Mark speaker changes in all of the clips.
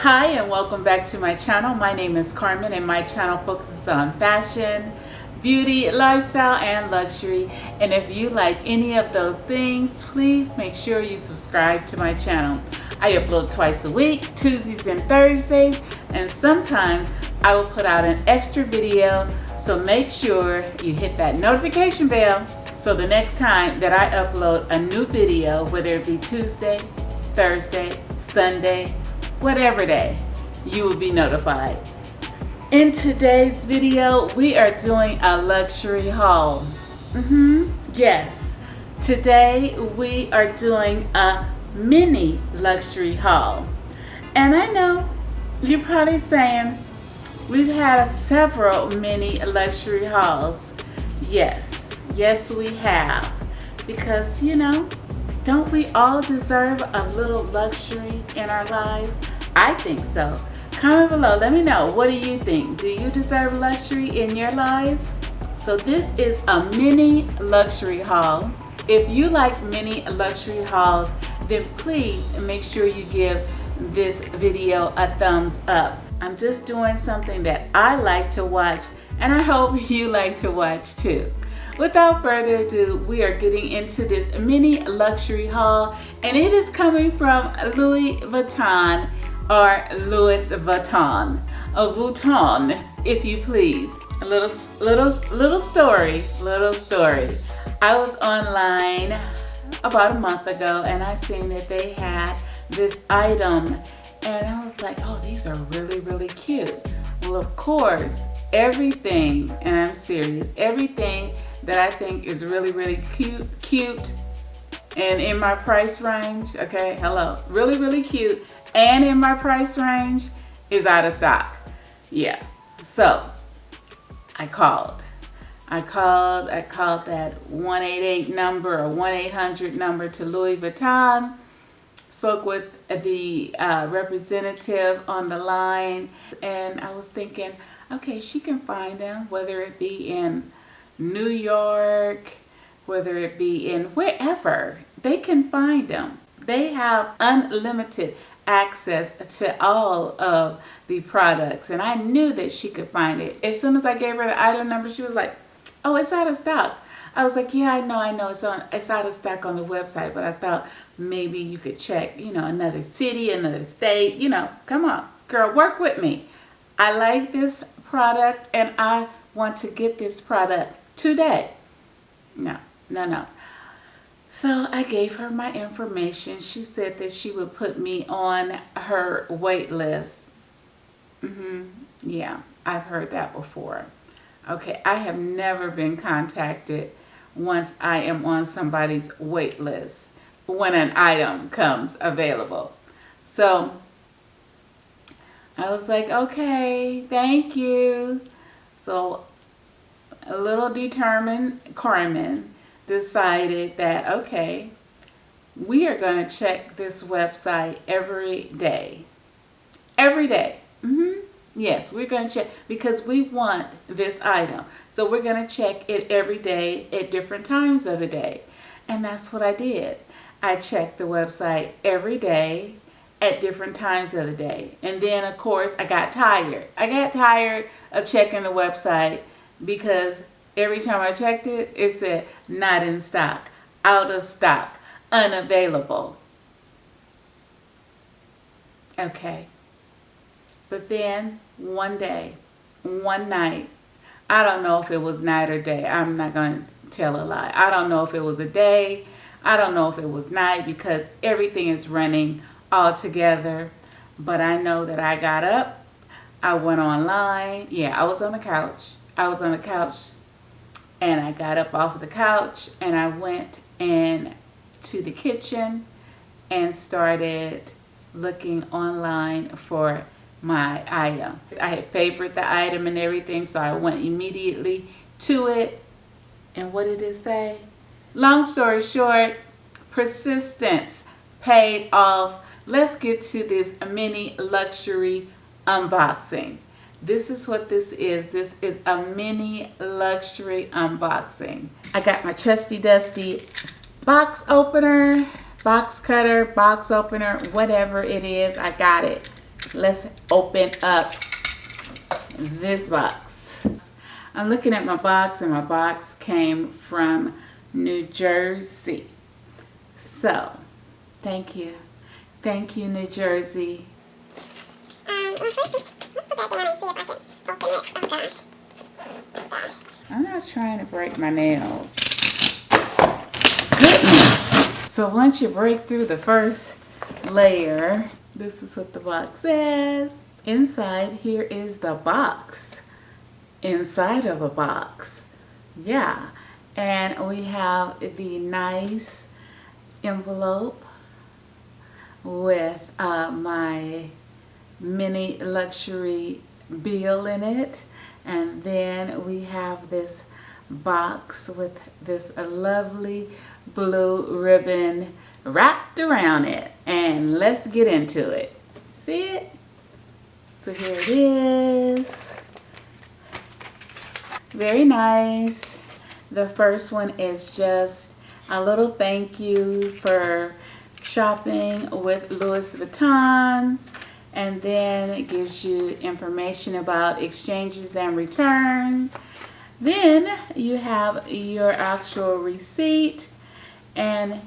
Speaker 1: Hi and welcome back to my channel. My name is Carmen and my channel focuses on fashion, beauty, lifestyle, and luxury. And if you like any of those things, please make sure you subscribe to my channel. I upload twice a week, Tuesdays and Thursdays, and sometimes I will put out an extra video. So make sure you hit that notification bell so the next time that I upload a new video, whether it be Tuesday, Thursday, Sunday, whatever day, you will be notified. In today's video, we are doing a luxury haul. Yes, today we are doing a mini luxury haul. And I know you're probably saying, we've had several mini luxury hauls. Yes we have. Because don't we all deserve a little luxury in our lives? I think so. Comment below, let me know, what do you think? Do you deserve luxury in your lives? So this is a mini luxury haul. If you like mini luxury hauls, then please make sure you give this video a thumbs up. I'm just doing something that I like to watch, and I hope you like to watch too. Without further ado, we are getting into this mini luxury haul, and it is coming from Louis Vuitton, or Louis Vuitton, or Vuitton, if you please. A little story. I was online about a month ago, and I seen that they had this item, and I was like, oh, these are really cute. Well, of course, everything, and I'm serious, everything that I think is really cute and in my price range, okay, hello, really cute and in my price range is out of stock. Yeah, so I called that 188 number or 1-800 number to Louis Vuitton, spoke with the representative on the line, and I was thinking, okay, she can find them, whether it be in New York, whether it be in wherever, they can find them. They have unlimited access to all of the products, and I knew that she could find it. As soon as I gave her the item number, she was like, oh, it's out of stock. I was like, yeah, I know it's out of stock on the website, but I thought maybe you could check, another city, another state, come on, girl, work with me. I like this product and I want to get this product today. No. So I gave her my information. She said that she would put me on her wait list. Yeah, I've heard that before. Okay, I have never been contacted once I am on somebody's wait list when an item comes available. So I was like, okay, thank you. So a little determined Carmen decided that, okay, we are going to check this website every day. Yes, we're going to check because we want this item. So we're going to check it every day at different times of the day. And that's what I did. I checked the website every day at different times of the day. And then, of course, I got tired. I got tired of checking the website because every time I checked it, it said not in stock, out of stock, unavailable. Okay. But then one night, I don't know if it was night or day. I'm not going to tell a lie. I don't know if it was a day. I don't know if it was night because everything is running all together. But I know that I got up. I went online. Yeah, I was on the couch. And I got up off of the couch and I went into the kitchen and started looking online for my item. I had favored the item and everything, so I went immediately to it. And what did it say? Long story short, persistence paid off. Let's get to this mini luxury unboxing. This is what this is. This is a mini luxury unboxing. I got my trusty dusty box opener, box cutter, box opener, whatever it is, I got it. let's open up this box. I'm looking at my box, and my box came from New Jersey. So, thank you. Thank you, New Jersey. I'm not trying to break my nails. Goodness. So once you break through the first layer, this is what the box says. Inside here is the box. Inside of a box. Yeah. And we have the nice envelope with my mini luxury bill in it. And then we have this box with this lovely blue ribbon wrapped around it. And let's get into it. See it? So here it is. Very nice. The first one is just a little thank you for shopping with Louis Vuitton. And then it gives you information about exchanges and return. Then you have your actual receipt, and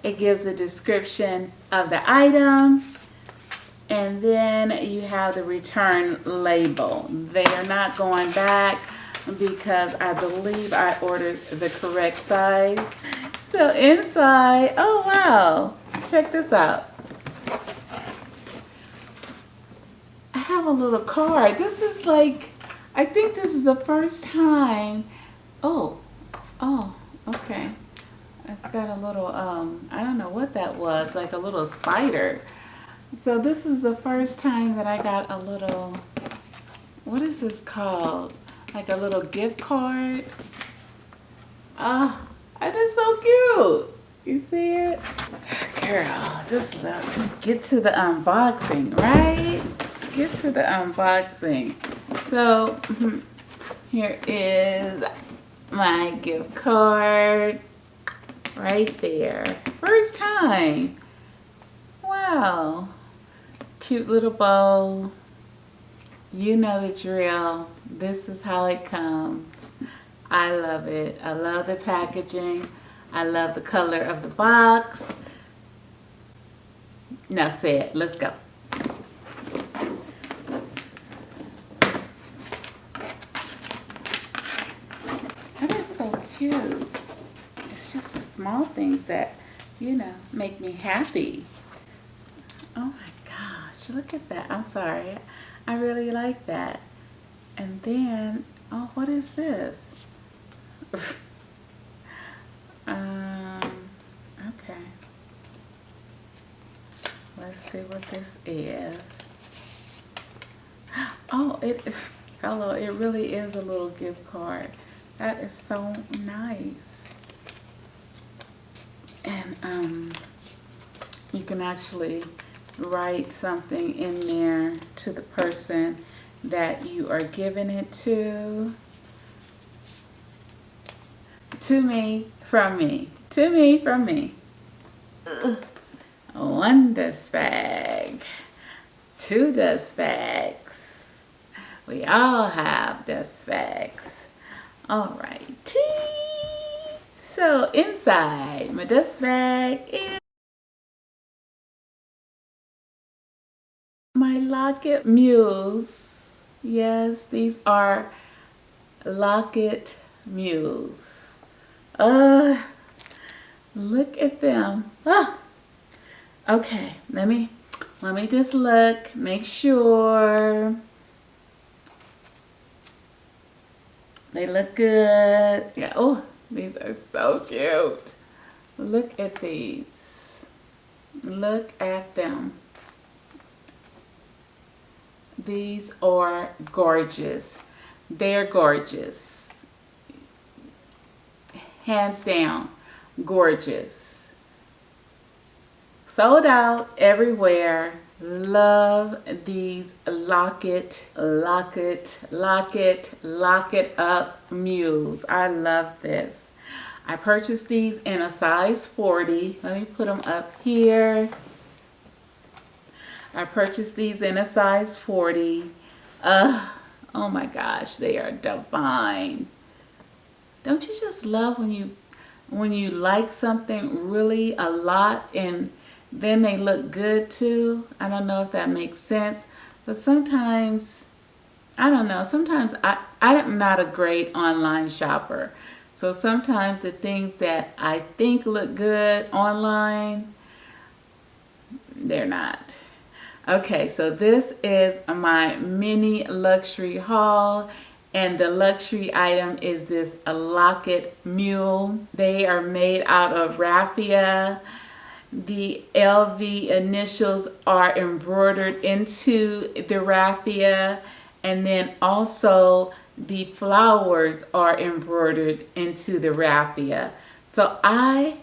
Speaker 1: it gives a description of the item. And then you have the return label. They are not going back because I believe I ordered the correct size. So inside, oh wow, check this out. I have a little card. This is like, I think this is the first time. Oh, okay. I've got a little, I don't know what that was, like a little spider. So this is the first time that I got a little, what is this called? Like a little gift card. It is so cute. You see it? Girl, just get to the unboxing, right? Get to the unboxing. So here is my gift card right there. First time. Wow. Cute little bow. You know the drill. This is how it comes. I love it. I love the packaging. I love the color of the box. Now say it. Let's go. That is so cute. It's just the small things that, you know, make me happy. Oh my gosh, look at that. I'm sorry. I really like that. And then, oh, what is this? Okay. Let's see what this is. Oh, it is. Hello, it really is a little gift card. That is so nice. And you can actually write something in there to the person that you are giving it to. To me, from me. To me, from me. One dust bag. 2 dust bags. We all have dust bags. Alright. So inside my dust bag is my locket mules. Yes, these are locket mules. Look at them. Okay, let me just look, make sure they look good. Yeah. Oh, these are so cute. Look at these. Look at them. These are gorgeous. They're gorgeous. Hands down, gorgeous. Sold out everywhere. Love these locket up mules. I love this. I purchased these in a size 40. Let me put them up here. I purchased these in a size 40. Oh my gosh, they are divine. Don't you just love when you like something really a lot and then they look good too? I don't know if that makes sense, but sometimes, I don't know, sometimes I'm not a great online shopper. So sometimes the things that I think look good online, they're not. Okay, so this is my mini luxury haul, and the luxury item is this locket mule. They are made out of raffia. The LV initials are embroidered into the raffia, and then also the flowers are embroidered into the raffia. So I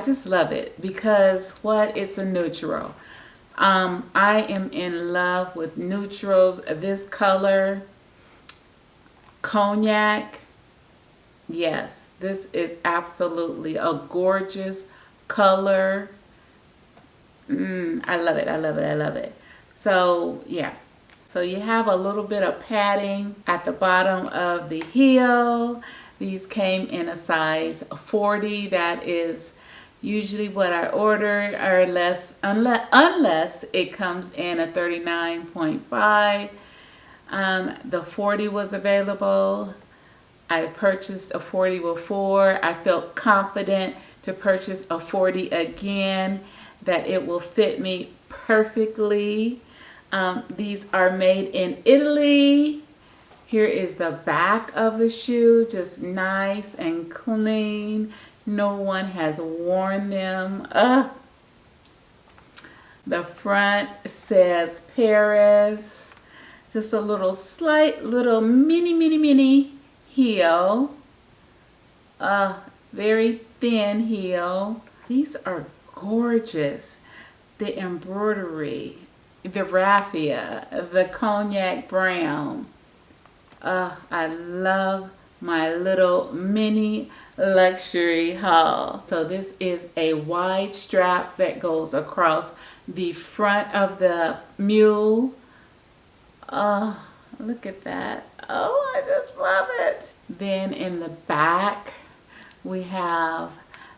Speaker 1: just love it because it's a neutral. I am in love with neutrals. This color, cognac, yes, this is absolutely a gorgeous color. I love it, I love it, I love it. So yeah, so you have a little bit of padding at the bottom of the heel. These came in a size 40. That is usually what I order, or unless it comes in a 39.5. The 40 was available. I purchased a 40 before. I felt confident to purchase a 40 again, that it will fit me perfectly. These are made in Italy. Here is the back of the shoe, just nice and clean. No one has worn them. The front says Paris. Just a little little mini heel. Very thin heel. These are gorgeous. The embroidery, the raffia, the cognac brown. I love my little mini luxury haul. So this is a wide strap that goes across the front of the mule. Look at that. Oh, I just love it. Then in the back we have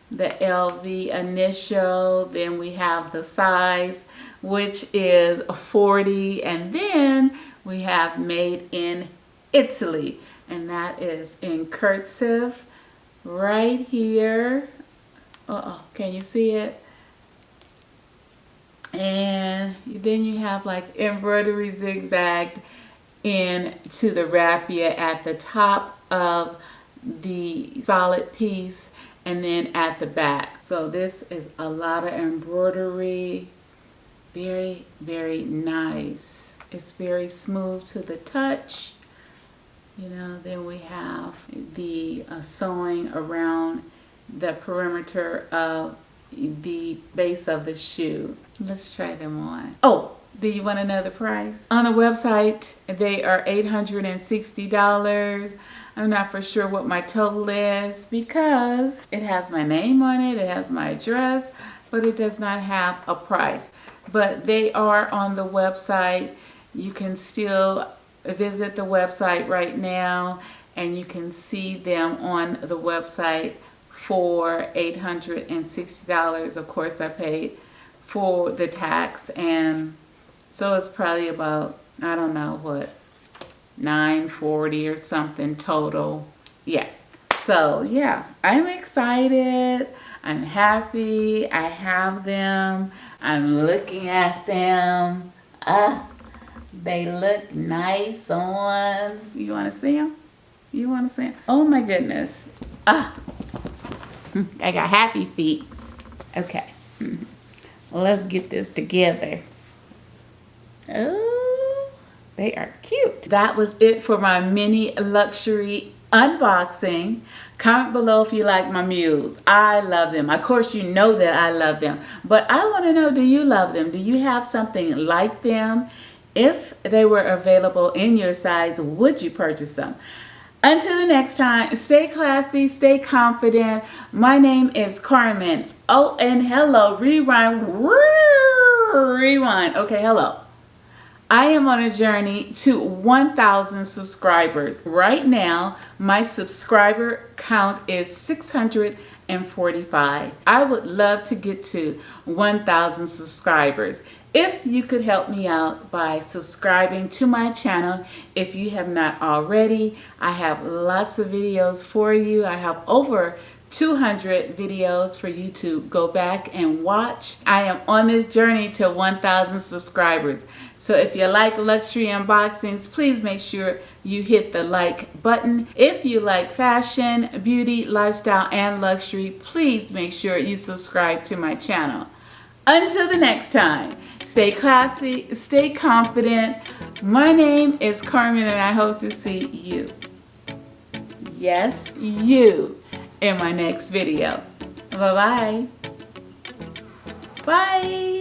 Speaker 1: the LV initial, then we have the size, which is 40, and then we have made in Italy, and that is in cursive right here. Can you see it? And then you have like embroidery zigzagged into the raffia at the top of the solid piece and then at the back. So this is a lot of embroidery. Very, very nice. It's very smooth to the touch. You know, then we have the sewing around the perimeter of the base of the shoe. Let's try them on. Oh, do you want to know the price? On the website, they are $860. I'm not for sure what my total is because it has my name on it, it has my address, but it does not have a price. But they are on the website. You can still visit the website right now and you can see them on the website for $860. Of course, I paid for the tax, and so it's probably about, I don't know what, $940 or something total. Yeah. So yeah, I'm excited. I'm happy. I have them. I'm looking at them. They look nice on. You want to see them? You want to see them? Oh my goodness. I got happy feet. Okay. Well, let's get this together. Oh, they are cute. That was it for my mini luxury unboxing. Comment below if you like my mules. I love them. Of course, you know that I love them. But I want to know, do you love them? Do you have something like them? If they were available in your size, would you purchase them? Until the next time, stay classy, stay confident. My name is Carmen. Oh, and hello, rewind. Woo! Rewind. Okay, hello. I am on a journey to 1,000 subscribers. Right now, my subscriber count is 645. I would love to get to 1,000 subscribers. If you could help me out by subscribing to my channel, if you have not already, I have lots of videos for you. I have over 200 videos for you to go back and watch. I am on this journey to 1,000 subscribers. So if you like luxury unboxings, please make sure you hit the like button. If you like fashion, beauty, lifestyle, and luxury, please make sure you subscribe to my channel. Until the next time, stay classy, stay confident. My name is Carmen and I hope to see you. Yes, you. In my next video. Bye-bye. Bye.